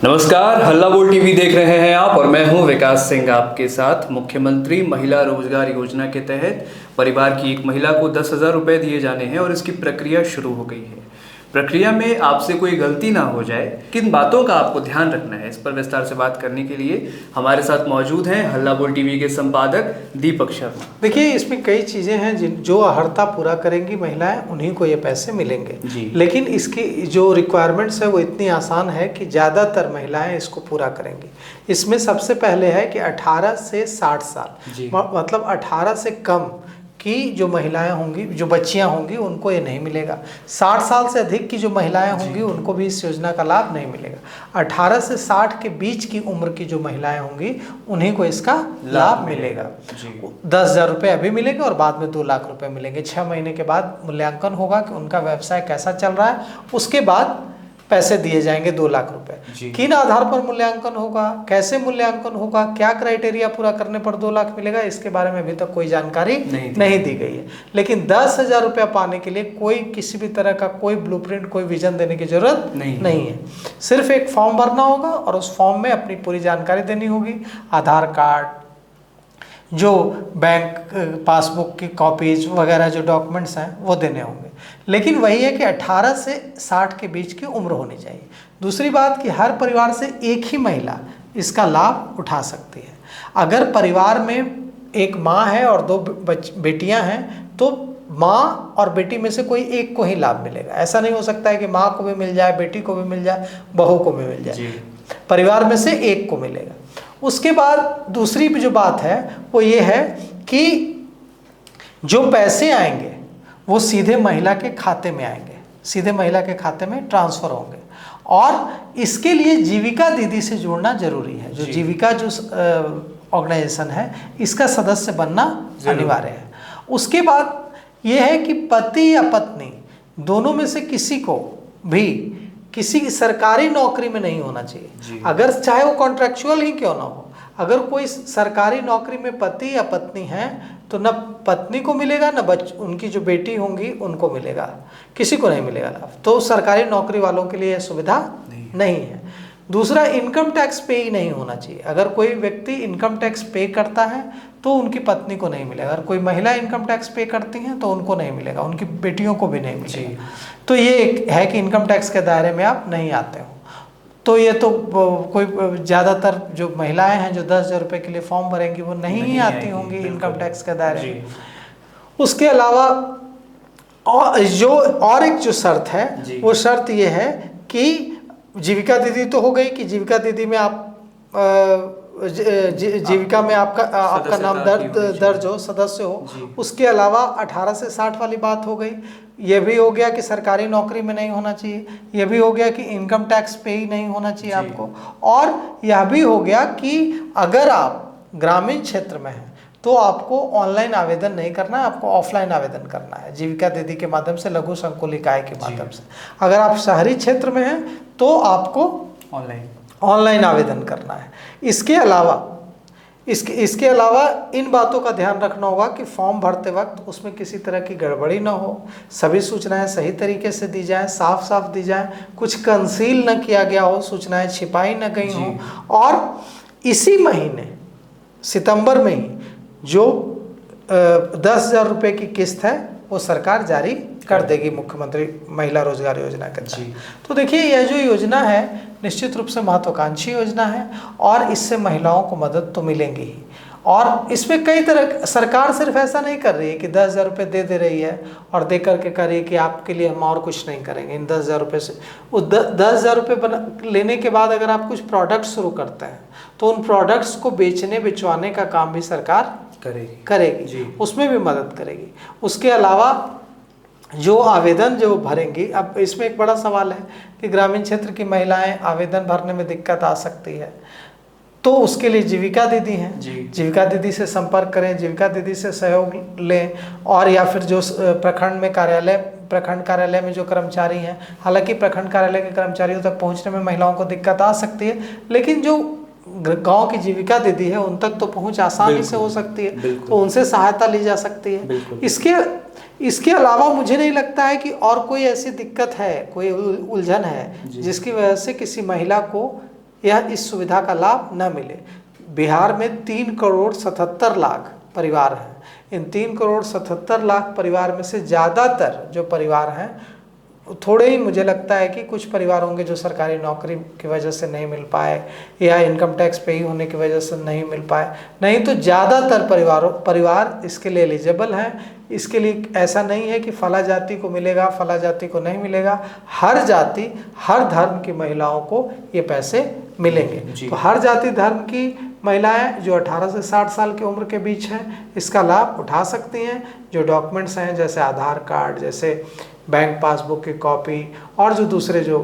नमस्कार, हल्ला बोल टीवी देख रहे हैं आप और मैं हूं विकास सिंह आपके साथ। मुख्यमंत्री महिला रोजगार योजना के तहत परिवार की एक महिला को 10,000 रुपये दिए जाने हैं और इसकी प्रक्रिया शुरू हो गई है। प्रक्रिया में आपसे कोई गलती ना हो जाए, किन बातों का आपको ध्यान रखना है, इस पर विस्तार से बात करने के लिए हमारे साथ मौजूद हैं हल्ला बोल टीवी के संपादक दीपक शर्मा। देखिए, इसमें कई चीज़ें हैं जो अर्हता पूरा करेंगी महिलाएं, उन्हीं को ये पैसे मिलेंगे जी। लेकिन इसकी जो रिक्वायरमेंट्स है वो इतनी आसान है कि ज़्यादातर महिलाएं इसको पूरा करेंगी। इसमें सबसे पहले है कि 18 से 60 साल, मतलब 18 से कम की जो महिलाएं होंगी, जो बच्चियां होंगी, उनको ये नहीं मिलेगा। 60 साल से अधिक की जो महिलाएं होंगी उनको भी इस योजना का लाभ नहीं मिलेगा। 18 से 60 के बीच की उम्र की जो महिलाएं होंगी उन्हीं को इसका लाभ मिलेगा। 10,000 रुपये अभी मिलेंगे और बाद में 2 लाख रुपए मिलेंगे। 6 महीने के बाद मूल्यांकन होगा कि उनका व्यवसाय कैसा चल रहा है, उसके बाद पैसे दिए जाएंगे 2 लाख रुपए। किन आधार पर मूल्यांकन होगा, कैसे मूल्यांकन होगा, क्या क्राइटेरिया पूरा करने पर 2 लाख मिलेगा, इसके बारे में अभी तक कोई जानकारी नहीं दी गई है। लेकिन 10,000 रुपया पाने के लिए कोई किसी भी तरह का कोई ब्लूप्रिंट, कोई विजन देने की जरूरत नहीं है। सिर्फ एक फॉर्म भरना होगा और उस फॉर्म में अपनी पूरी जानकारी देनी होगी। आधार कार्ड, जो बैंक पासबुक की कॉपीज वगैरह जो डॉक्यूमेंट्स हैं वो देने होंगे। लेकिन वही है कि 18 से 60 के बीच की उम्र होनी चाहिए। दूसरी बात कि हर परिवार से एक ही महिला इसका लाभ उठा सकती है। अगर परिवार में एक माँ है और 2 बेटियां हैं तो माँ और बेटी में से कोई एक को ही लाभ मिलेगा। ऐसा नहीं हो सकता है कि माँ को भी मिल जाए, बेटी को भी मिल जाए, बहू को भी मिल जाए। परिवार में से एक को मिलेगा। उसके बाद दूसरी जो बात है वो ये है कि जो पैसे आएंगे वो सीधे महिला के खाते में आएंगे, सीधे महिला के खाते में ट्रांसफ़र होंगे। और इसके लिए जीविका दीदी से जुड़ना जरूरी है। जो जीविका जो ऑर्गेनाइजेशन है, इसका सदस्य बनना अनिवार्य है। उसके बाद ये है कि पति या पत्नी दोनों में से किसी को भी किसी सरकारी नौकरी में नहीं होना चाहिए। अगर चाहे वो कॉन्ट्रैक्चुअल ही क्यों ना हो, अगर कोई सरकारी नौकरी में पति या पत्नी है तो न पत्नी को मिलेगा, न उनकी जो बेटी होंगी उनको मिलेगा, किसी को नहीं मिलेगा लाभ। तो सरकारी नौकरी वालों के लिए यह सुविधा नहीं है। दूसरा, इनकम टैक्स पे ही नहीं होना चाहिए। अगर कोई व्यक्ति इनकम टैक्स पे करता है तो उनकी पत्नी को नहीं मिलेगा। अगर कोई महिला इनकम टैक्स पे करती हैं तो उनको नहीं मिलेगा, उनकी बेटियों को भी नहीं मिलेगा। तो ये एक है कि इनकम टैक्स के दायरे में आप नहीं आते हो। तो ये तो कोई ज़्यादातर जो महिलाएं हैं जो 10,000 रुपये के लिए फॉर्म भरेंगी वो नहीं आती होंगी इनकम टैक्स के दायरे में। उसके अलावा और एक जो शर्त है वो शर्त ये है कि जीविका दीदी तो हो गई कि जीविका दीदी में आप जीविका में आपका नाम दर्ज हो, सदस्य हो। उसके अलावा 18 से 60 वाली बात हो गई। ये भी हो गया कि सरकारी नौकरी में नहीं होना चाहिए। ये भी हो गया कि इनकम टैक्स पे ही नहीं होना चाहिए आपको। और यह भी हो गया कि अगर आप ग्रामीण क्षेत्र में हैं तो आपको ऑनलाइन आवेदन नहीं करना है, आपको ऑफलाइन आवेदन करना है जीविका दीदी के माध्यम से, लघु संकुल इकाई के माध्यम से। अगर आप शहरी क्षेत्र में हैं तो आपको ऑनलाइन आवेदन करना है। इसके अलावा इन बातों का ध्यान रखना होगा कि फॉर्म भरते वक्त उसमें किसी तरह की गड़बड़ी ना हो, सभी सूचनाएं सही तरीके से दी जाएं, साफ साफ दी जाएं, कुछ कंसील न किया गया हो, सूचनाएं छिपाई न गई हों। और इसी महीने सितंबर में ही जो 10,000 रुपये की किस्त है वो सरकार जारी कर देगी मुख्यमंत्री महिला रोजगार योजना के तहत। तो देखिए, यह जो योजना है निश्चित रूप से महत्वाकांक्षी योजना है और इससे महिलाओं को मदद तो मिलेंगी ही। और इसमें कई तरह, सरकार सिर्फ ऐसा नहीं कर रही है कि 10,000 रुपये दे रही है और दे करके कर रही है कि आपके लिए हम और कुछ नहीं करेंगे इन 10,000 रुपये से। वो 10,000 रुपये लेने के बाद अगर आप कुछ प्रोडक्ट शुरू करते हैं तो उन प्रोडक्ट्स को बेचने बिचवाने का काम भी सरकार करेगी, उसमें भी मदद करेगी। उसके अलावा जो आवेदन जो भरेंगी, अब इसमें एक बड़ा सवाल है कि ग्रामीण क्षेत्र की महिलाएं आवेदन भरने में दिक्कत आ सकती है, तो उसके लिए जीविका दीदी हैं। जीविका दीदी से संपर्क करें, जीविका दीदी से सहयोग लें। और या फिर जो प्रखंड कार्यालय में जो कर्मचारी हैं, हालांकि प्रखंड कार्यालय के कर्मचारियों तक पहुंचने में महिलाओं को दिक्कत आ सकती है, लेकिन जो गांव की जीविका दीदी है उन तक तो पहुंच आसानी से हो सकती है, तो उनसे सहायता ली जा सकती है। इसके अलावा मुझे नहीं लगता है कि और कोई ऐसी दिक्कत है, कोई उलझन है जिसकी वजह से किसी महिला को यह इस सुविधा का लाभ न मिले। बिहार में 3,77,00,000 परिवार हैं। इन 3,77,00,000 परिवार में से ज़्यादातर जो परिवार हैं, थोड़े ही मुझे लगता है कि कुछ परिवार होंगे जो सरकारी नौकरी की वजह से नहीं मिल पाए या इनकम टैक्स पे ही होने की वजह से नहीं मिल पाए, नहीं तो ज़्यादातर परिवार इसके लिए एलिजिबल हैं। इसके लिए ऐसा नहीं है कि फला जाति को मिलेगा, फला जाति को नहीं मिलेगा। हर जाति, हर धर्म की महिलाओं को ये पैसे मिलेंगे। तो हर जाति धर्म की महिलाएं जो 18 से 60 साल की उम्र के बीच हैं, इसका लाभ उठा सकती हैं। जो डॉक्यूमेंट्स हैं जैसे आधार कार्ड, जैसे बैंक पासबुक की कॉपी और जो दूसरे जो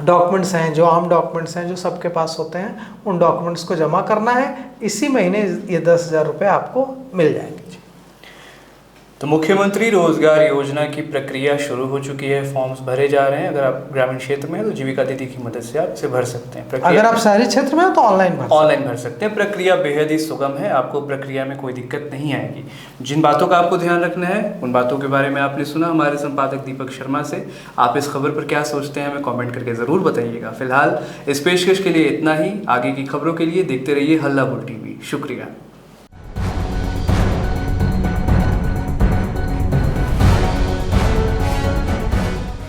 डॉक्यूमेंट्स हैं, जो आम डॉक्यूमेंट्स हैं जो सबके पास होते हैं, उन डॉक्यूमेंट्स को जमा करना है। इसी महीने ये 10,000 रुपये आपको मिल जाएंगे। तो मुख्यमंत्री रोजगार योजना की प्रक्रिया शुरू हो चुकी है, फॉर्म्स भरे जा रहे हैं। अगर आप ग्रामीण क्षेत्र में हैं तो जीविका दीदी की मदद से आप इसे भर सकते हैं। अगर आप शहरी क्षेत्र में हो तो ऑनलाइन भर सकते हैं। प्रक्रिया बेहद ही सुगम है, आपको प्रक्रिया में कोई दिक्कत नहीं आएगी। जिन बातों का आपको ध्यान रखना है उन बातों के बारे में आपने सुना हमारे संपादक दीपक शर्मा से। आप इस खबर पर क्या सोचते हैं हमें कॉमेंट करके ज़रूर बताइएगा। फिलहाल इस पेशकश के लिए इतना ही। आगे की खबरों के लिए देखते रहिए हल्ला बोल टीवी। शुक्रिया।